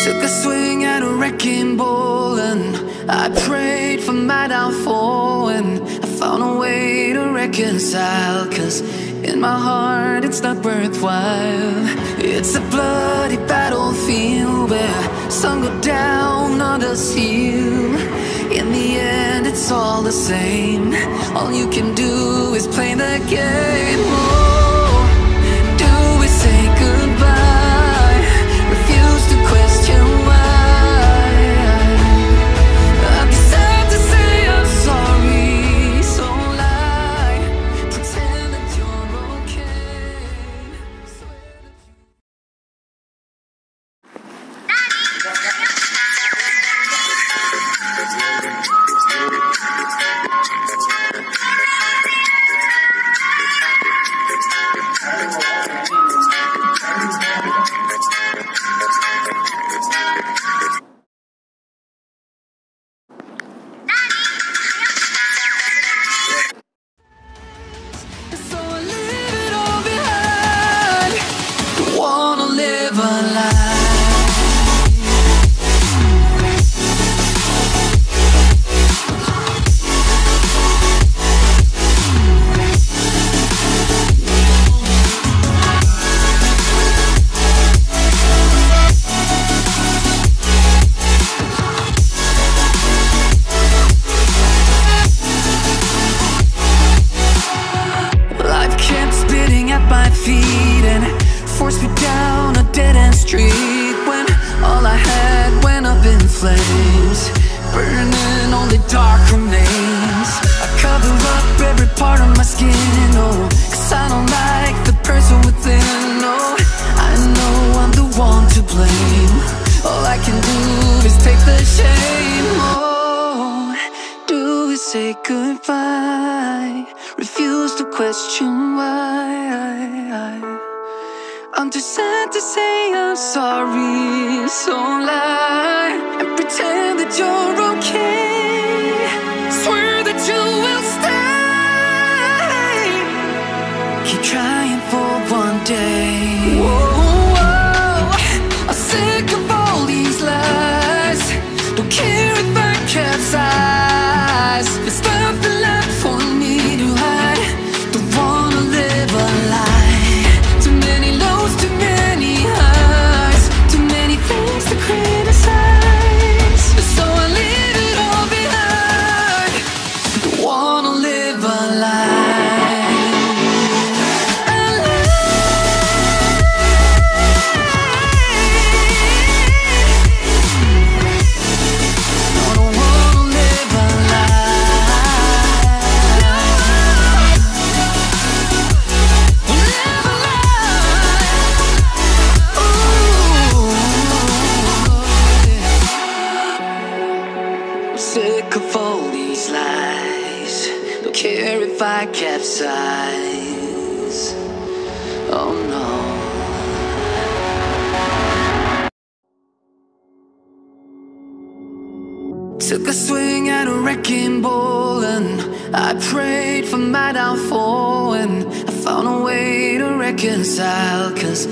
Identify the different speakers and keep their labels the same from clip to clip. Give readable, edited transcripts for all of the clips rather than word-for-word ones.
Speaker 1: Took a swing at a wrecking ball and I prayed for my downfall, and I found a way to reconcile, 'cause in my heart it's not worthwhile. It's a bloody battlefield where some go down, others heal. In the end it's all the same. All you can do is play the game. Oh, do we say goodbye? Refuse to question why. I'd be sad to say I'm sorry, so lie, pretend that you're okay. So I leave it all behind. Don't wanna live a lie. Life kept spitting at my feet and forced me down a dead-end street, when all I had went up in flames, burning only dark remains. I cover up every part of my skin, oh, 'cause I don't like the person within. Oh, I know I'm the one to blame. All I can do is take the shame. Oh, do we say goodbye? Refuse to question why. I'm too sad to say I'm sorry, so lie and pretend that you're okay. Swear that you will stay. Keep trying for one day. Whoa, I'm sick of all these lies. Don't care if I capsize. There's nothing left for me to hide. Don't wanna live a lie. Too many lows, too many highs, too many things to criticize. So I leave it all behind. Don't wanna live a lie. A lie. No, don't wanna live a lie. Live a lie. Ooh. I'm sick of all these lies. Don't care if I capsize. Oh no. Took a swing at a wrecking ball and I prayed for my downfall, and I found a way to reconcile, 'cause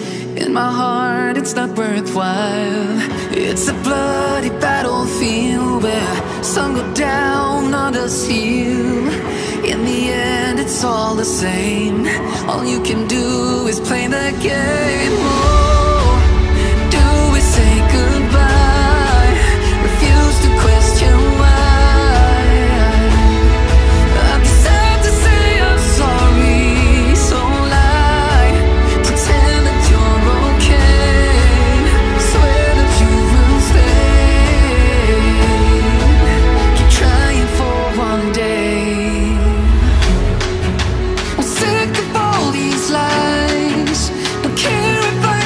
Speaker 1: in my heart it's not worthwhile. It's a bloody battlefield where some go down, others heal. In the end it's all the same. All you can do is play the game. Oh, do we say goodbye? Refuse to question why. I'd be sad to say I'm sorry, so lie, pretend that you're okay. Swear that you will stay. Keep trying for one day. I'm sick of all these lies. Don't care if I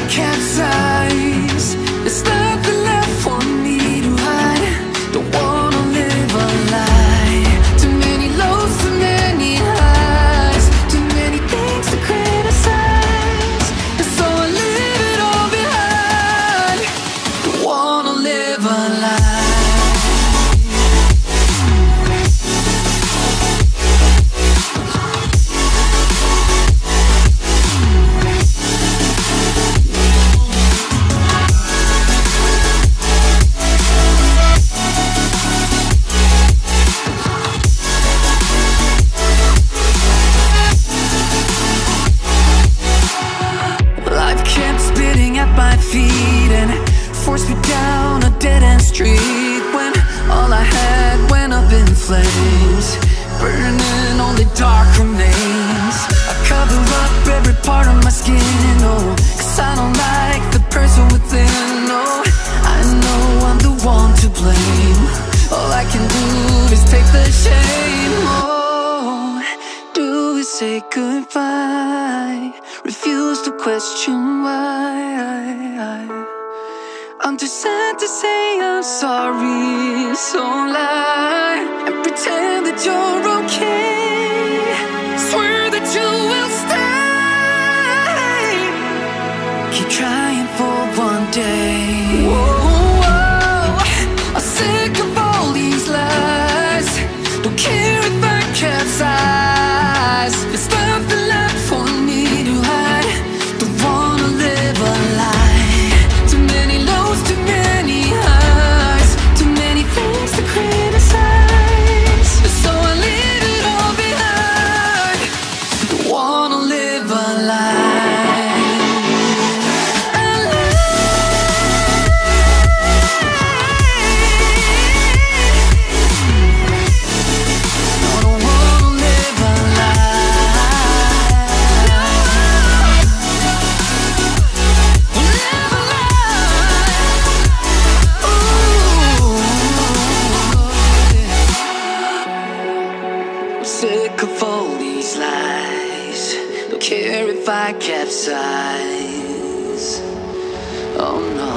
Speaker 1: feet and forced me down a dead-end street when all I had went up in flames, burning only dark remains. I cover up every part of my skin, oh, 'cause I don't like the person within, oh. I know I'm the one to blame. All I can do is take the shame, oh. Do we say goodbye? Refuse to question why. I'm too sad to say I'm sorry, so lie and pretend that you're okay. Swear that you will stay. Keep trying for one day. Whoa, I'm sick of all these lies. Don't care if I capsize. There's nothing left for me to hide. Don't wanna live a lie. Too many lows, too many highs, too many things to criticize. So I leave it all behind. Don't wanna live a lie. Sick of all these lies. Don't care if I capsize. Oh no.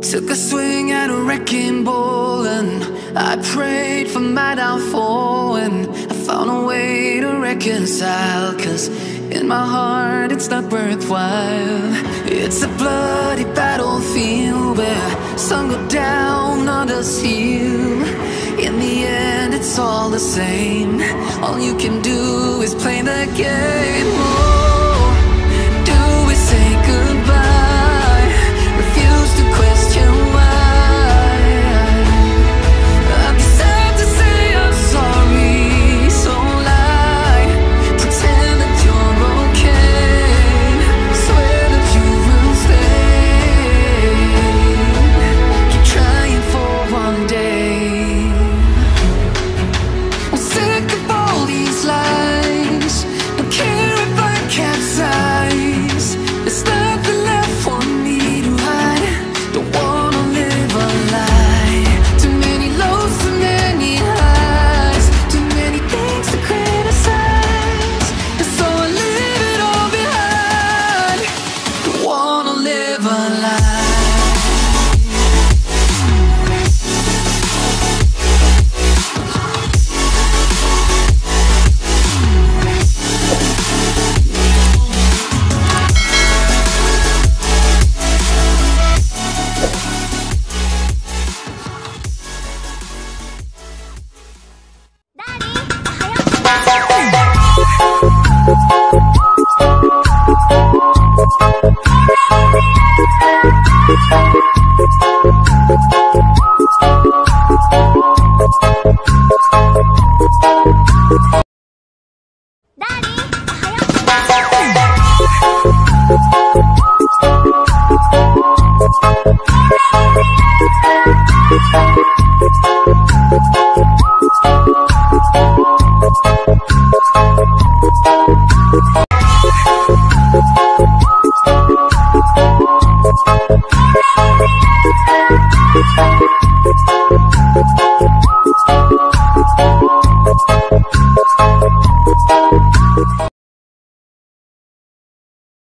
Speaker 1: Took a swing at a wrecking ball and I prayed for my downfall, and I found a way to reconcile, 'cause in my heart it's not worthwhile. It's a bloody battlefield where some go down, others heal. In the end it's all the same. All you can do is play the game. Oh, do we say goodbye? Refuse to question why. I'm sad to say I'm sorry, so lie. Pretend that you're okay. Swear that you will stay. Keep trying for one day. I'm sick of all these lies. Don't care if I capsize. There's nothing left for me to hide. Don't wanna live a lie. Too many lows, too many highs, too many things to criticize. And so I leave it all behind. Don't wanna live a lie.